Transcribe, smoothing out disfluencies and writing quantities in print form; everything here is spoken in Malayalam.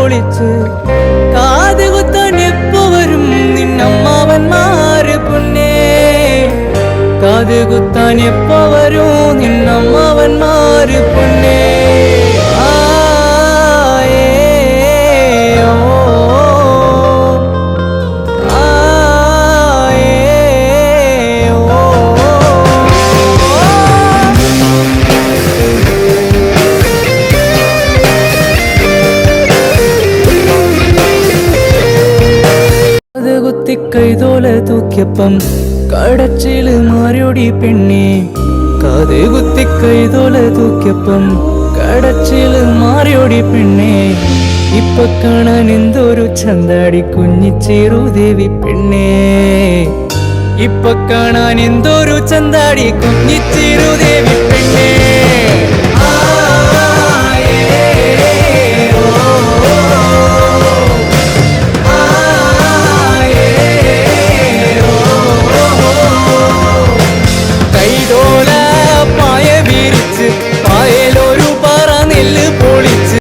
പൊളിച്ച് കാതുകുത്താൻ എപ്പോ വരും നിന്നമ്മാവന്മാര് പൊന്നേ കാതുകുത്താൻ എപ്പോ വരും നിന്നമ്മാവന്മാര് പൊന്നേ കൈതോല തൂക്കിയപ്പം കടച്ചില് മാറിയോടി പെണ്ണേ കാതുകുത്തി കൈതോല തൂക്കിയപ്പം കടച്ചില് മാറിയോടി പെണ്ണേ ഇപ്പൊ കാണാൻ എന്തൊരു ചന്താടി കുഞ്ഞിച്ചേറുദേവി പെണ്ണേ ഇപ്പൊ കാണാൻ എന്തൊരു ചന്താടി കുഞ്ഞിച്ചേറുദേവി പെണ്ണേ